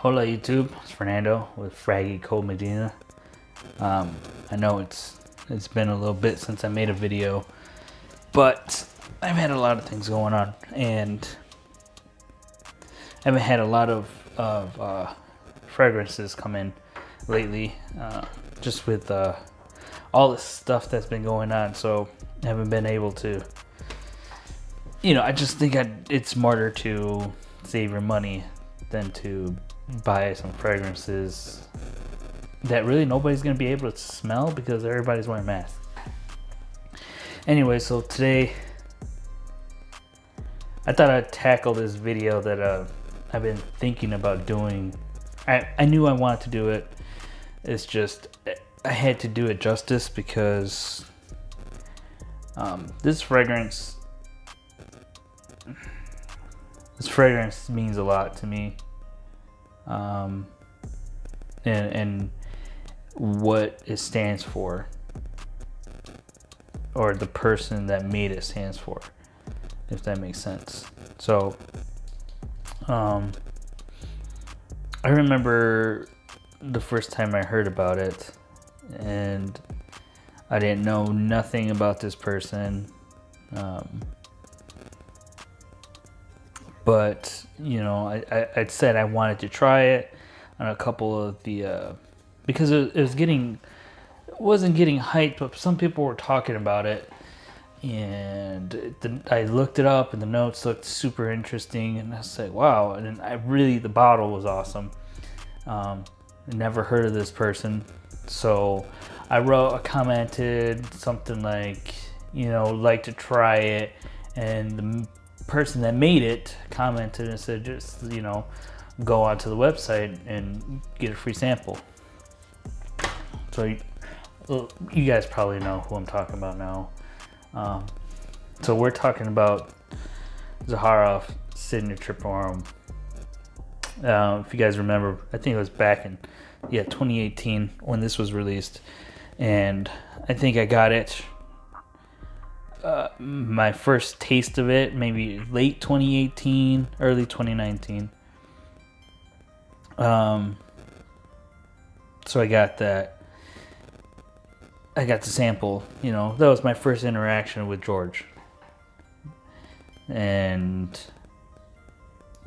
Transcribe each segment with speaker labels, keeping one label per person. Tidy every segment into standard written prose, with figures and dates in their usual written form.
Speaker 1: Hola YouTube, it's Fernando with Fraggy Cole Medina. I know it's been a little bit since I made a video, but I've had a lot of things going on, and I haven't had a lot of fragrances come in lately, just with all the stuff that's been going on. So I haven't been able to, I just think it's smarter to save your money than to buy some fragrances that really nobody's going to be able to smell because everybody's wearing masks. Anyway, so today I thought I'd tackle this video that I've been thinking about doing. I knew I wanted to do it. It's just I had to do it justice because this fragrance means a lot to me, and what it stands for, or the person that made it stands for, if that makes sense. So I remember the first time I heard about it, and I didn't know nothing about this person. But I said I wanted to try it on a couple of the because it wasn't getting hyped, but some people were talking about it, and I looked it up, and the notes looked super interesting, and I said, wow. And the bottle was awesome. Never heard of this person, so I commented something like, like to try it, and the person that made it commented and said, just go onto the website and get a free sample. So you guys probably know who I'm talking about now. So we're talking about Zaharoff Signature Forum. If you guys remember, I think it was back in 2018 when this was released, and I think I got it. My first taste of it, maybe late 2018, early 2019. So I got that. I got the sample. That was my first interaction with George. And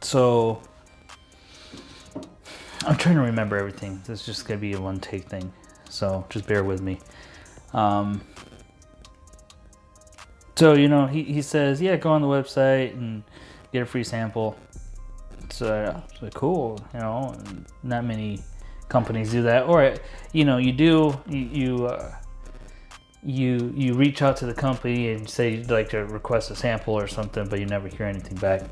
Speaker 1: so I'm trying to remember everything. This is just gonna be a one take thing, so just bear with me. So he says, yeah, go on the website and get a free sample. So cool, and not many companies do that. Or you do, you reach out to the company and say you'd like to request a sample or something, but you never hear anything back.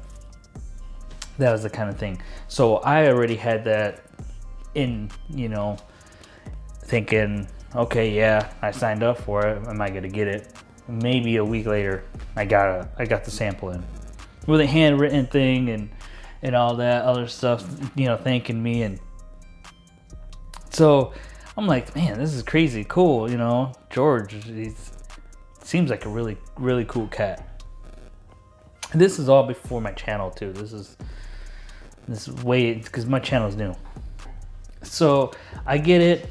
Speaker 1: That was the kind of thing. So I already had that in, thinking, okay, yeah, I signed up for it. Am I gonna get it? Maybe a week later, I got the sample in with a handwritten thing and all that other stuff, thanking me. And so I'm like, man, this is crazy cool. George, he seems like a really, really cool cat. And this is all before my channel too. This is way, because my channel is new. So I get it.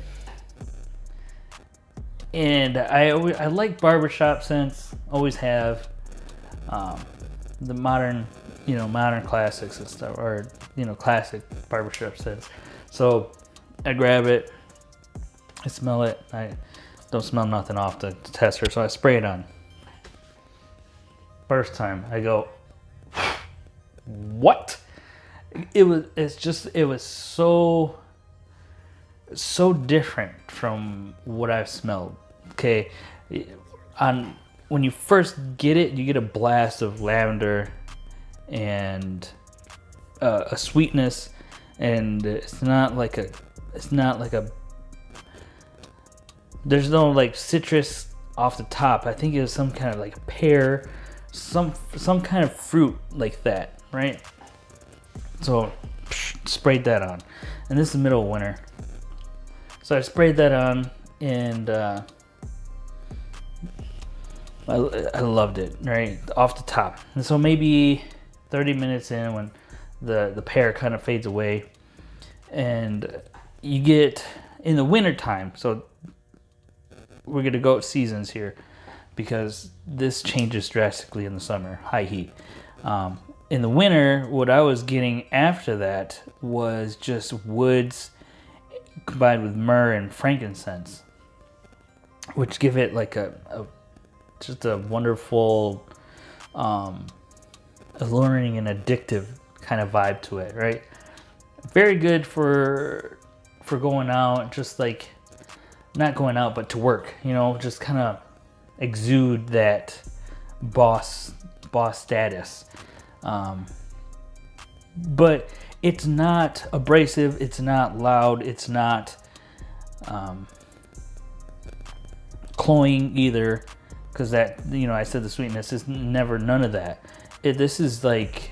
Speaker 1: And I like barbershop scents, always have, the modern classics and stuff, or classic barbershop scents. So I grab it, I smell it. I don't smell nothing off the tester, so I spray it on. First time I go, what? It was so different from what I've smelled. Okay, when you first get it, you get a blast of lavender and a sweetness, and it's not like a there's no like citrus off the top. I think it was some kind of like pear, some kind of fruit like that, right? So sprayed that on, and this is middle of winter. So I sprayed that on, and I loved it, right, off the top. And so maybe 30 minutes in, when the pear kind of fades away, And you get in the wintertime, so we're going to go seasons here because this changes drastically in the summer, high heat. In the winter, what I was getting after that was just woods combined with myrrh and frankincense, which give it like just a wonderful, alluring and addictive kind of vibe to it, right? Very good for going out, just like not going out, but to work, just kind of exude that boss status. But it's not abrasive, it's not loud, it's not cloying either, because that, I said the sweetness is never none of that. This is like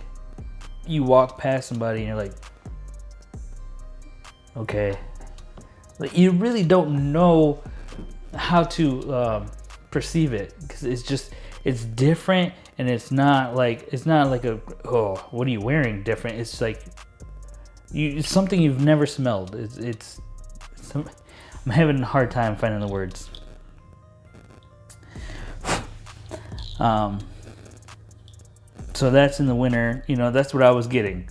Speaker 1: you walk past somebody and you're like, okay. Like, you really don't know how to perceive it, because it's different, and it's not like a, oh, what are you wearing different. It's like it's something you've never smelled. I'm having a hard time finding the words. So that's in the winter, that's what I was getting.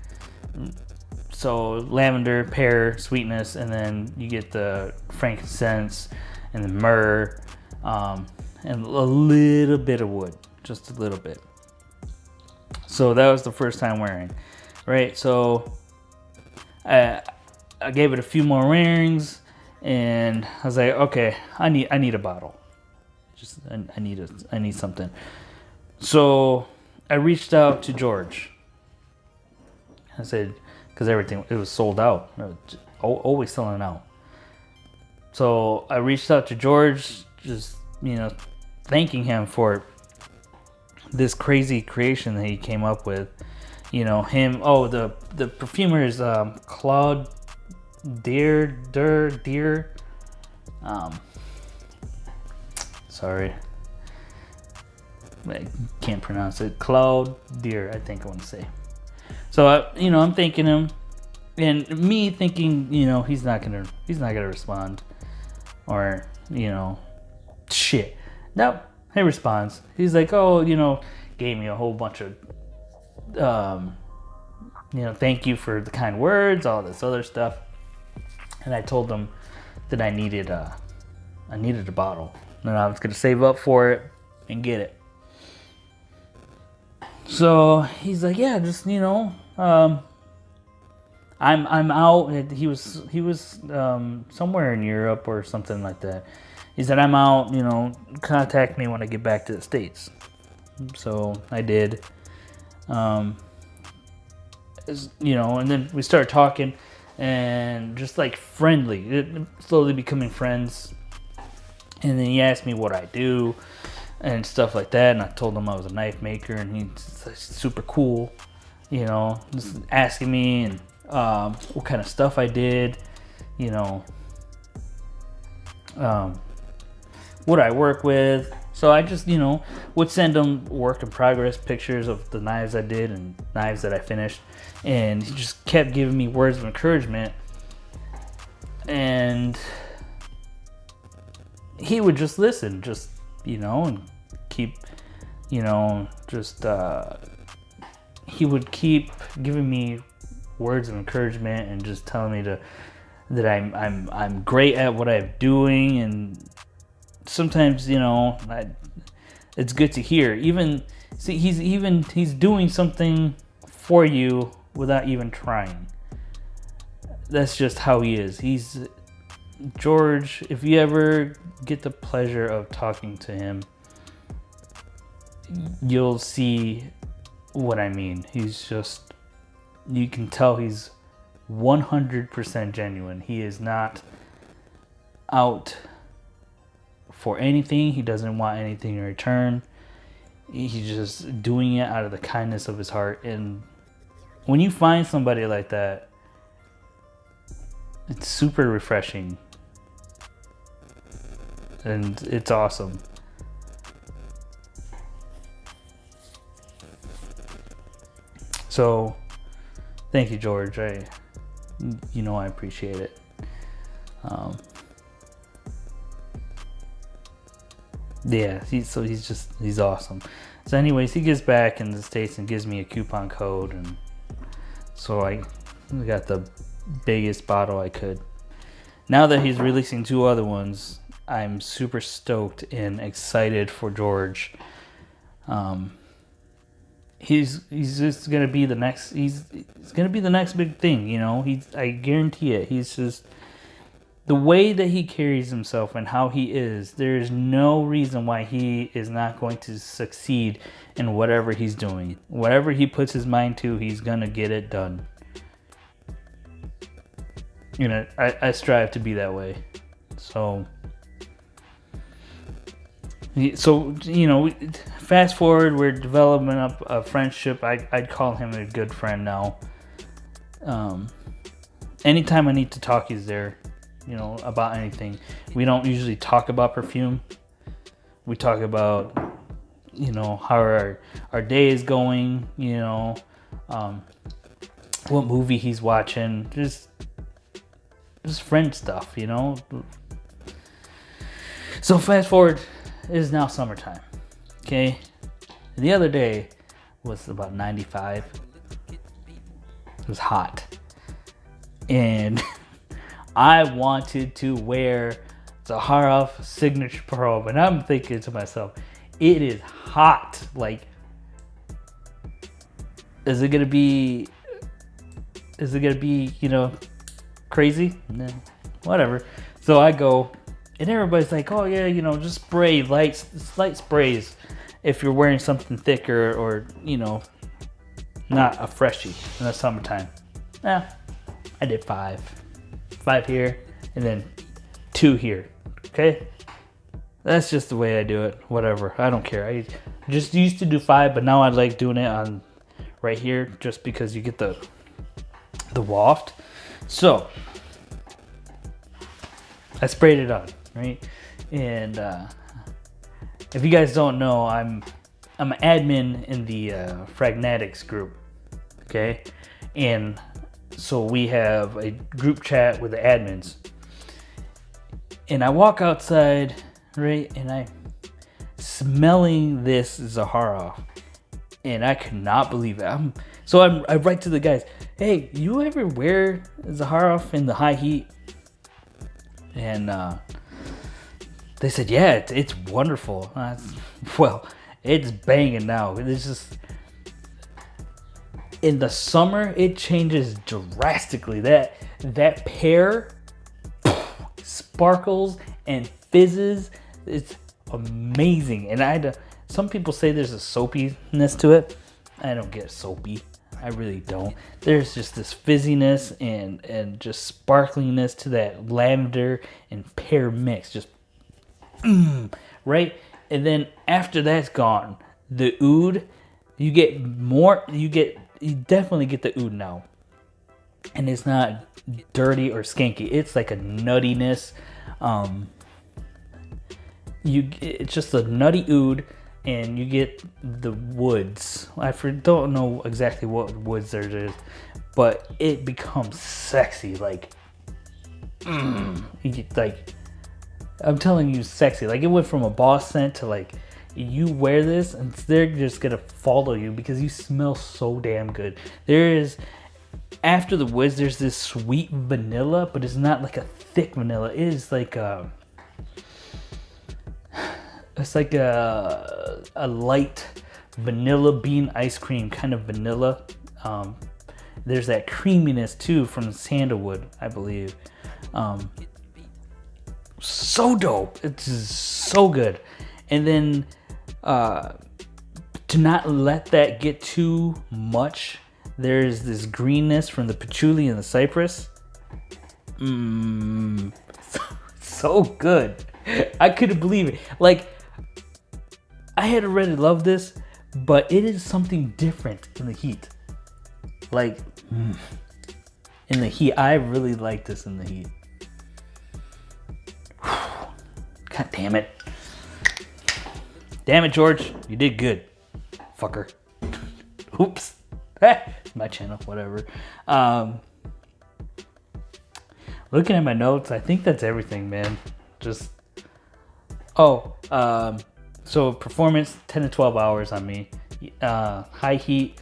Speaker 1: So lavender, pear, sweetness, and then you get the frankincense and the myrrh, and a little bit of wood, just a little bit. So that was the first time wearing, right? So I gave it a few more wearings, and I was like, okay, I need a bottle. I need something. So I reached out to George. I said, because it was sold out. It was always selling out. So I reached out to George, just, thanking him for this crazy creation that he came up with. The perfumer is Claude Deer. Sorry. I can't pronounce it. Claude Deer, I think I want to say. So I'm thanking him, and me thinking, he's not gonna respond, or shit. No, he responds. He's like, oh, gave me a whole bunch of, thank you for the kind words, all this other stuff, and I told him that I needed a bottle, and I was gonna save up for it and get it. So he's like, yeah, just I'm out. He was somewhere in Europe or something like that. He said, I'm out. Contact me when I get back to the States. So I did. And then we started talking, and just like friendly, slowly becoming friends. And then he asked me what I do and stuff like that, and I told him I was a knife maker, and he's super cool, just asking me and what kind of stuff I did, what I work with. So I just, would send him work in progress pictures of the knives I did and knives that I finished, and he just kept giving me words of encouragement, and he would just listen, just and keep, he would keep giving me words of encouragement and just telling me that I'm great at what I'm doing, and sometimes it's good to hear. He's doing something for you without even trying. That's just how he is. He's George. If you ever get the pleasure of talking to him, you'll see what I mean. You can tell he's 100% genuine. He is not out for anything. He doesn't want anything in return. He's just doing it out of the kindness of his heart. And when you find somebody like that, it's super refreshing. And it's awesome. So, thank you, George. I you know I appreciate it. Yeah, he's awesome. So anyways, he gets back in the States and gives me a coupon code, and so I got the biggest bottle I could. Now that he's releasing 2 other ones, I'm super stoked and excited for George. He's just gonna be the next. He's gonna be the next big thing, you know. I guarantee it. He's just the way that he carries himself and how he is. There is no reason why he is not going to succeed in whatever he's doing. Whatever he puts his mind to, he's gonna get it done. You know, I strive to be that way. So you know, fast forward, we're developing up a friendship. I'd call him a good friend now. Anytime I need to talk, he's there. You know, about anything. We don't usually talk about perfume. We talk about, you know, how our day is going. You know, what movie he's watching. Just friend stuff. You know. So fast forward. It is now summertime. Okay. The other day was about 95. It was hot. And I wanted to wear Zaharoff signature pearl, but I'm thinking to myself, it is hot. Like, is it gonna be, you know, crazy? Nah, whatever. So I go, and everybody's like, oh yeah, you know, just spray light sprays if you're wearing something thicker or, you know, not a freshie in the summertime. I did 5 here and then 2 here. Okay, that's just the way I do it. Whatever, I don't care. I just used to do 5, but now I like doing it on right here just because you get the waft. So I sprayed it on, right? And if you guys don't know, I'm an admin in the Fragnatics group, okay? And so we have a group chat with the admins. And I walk outside, right? And I'm smelling this Zaharoff. And I could not believe it. I write to the guys, hey, you ever wear Zaharoff in the high heat? And they said, yeah, it's wonderful. Well, it's banging now. It's just, in the summer, it changes drastically. That pear sparkles and fizzes. It's amazing. And some people say there's a soapiness to it. I don't get soapy. I really don't. There's just this fizziness and just sparkliness to that lavender and pear mix. Just right? And then after that's gone, the oud, you definitely get the oud now. And it's not dirty or skanky. It's like a nuttiness. It's just a nutty oud, and you get the woods. I don't know exactly what woods there is, but it becomes sexy. Like, like, I'm telling you, sexy. Like, it went from a boss scent to like, you wear this and they're just gonna follow you because you smell so damn good. After the woods, there's this sweet vanilla, but it's not like a thick vanilla. It is like it's like a light vanilla bean ice cream kind of vanilla. There's that creaminess too from sandalwood, I believe. So dope. It's so good. And then to not let that get too much, there's this greenness from the patchouli and the cypress. So good. I couldn't believe it. Like, I had already loved this, but it is something different in the heat. Like, in the heat, I really like this in the heat. God damn it. Damn it, George. You did good, fucker. Oops. It's my channel, whatever. Looking at my notes, I think that's everything, man. Just so performance 10 to 12 hours on me. High heat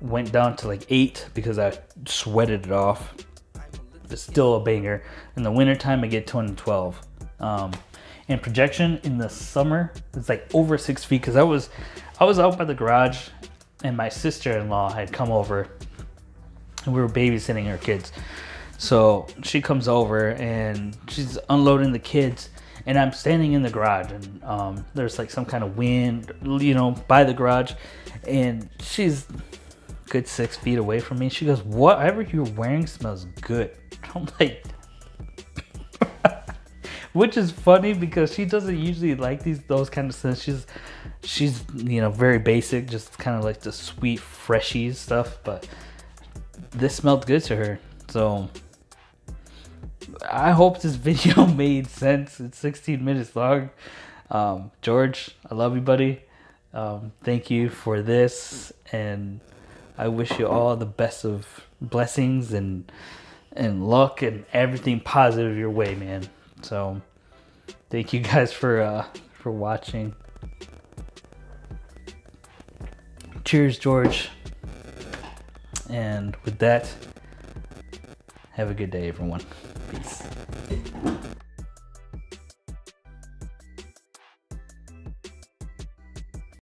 Speaker 1: went down to like 8 because I sweated it off. It's still a banger. In the wintertime, I get 10 to 12. And projection in the summer, it's like over 6 feet because I was out by the garage and my sister-in-law had come over and we were babysitting her kids. So she comes over and she's unloading the kids and I'm standing in the garage and there's like some kind of wind, by the garage, and she's good 6 feet away from me. She goes, "Whatever you're wearing smells good." I'm like, which is funny because she doesn't usually like those kind of scents. She's very basic, just kind of like the sweet freshy stuff, but this smelled good to her. So I hope this video made sense. It's 16 minutes long. George, I love you, buddy. Thank you for this, and I wish you all the best of blessings and luck and everything positive your way, man. So thank you guys for watching. Cheers, George. And with that, have a good day, everyone. Peace.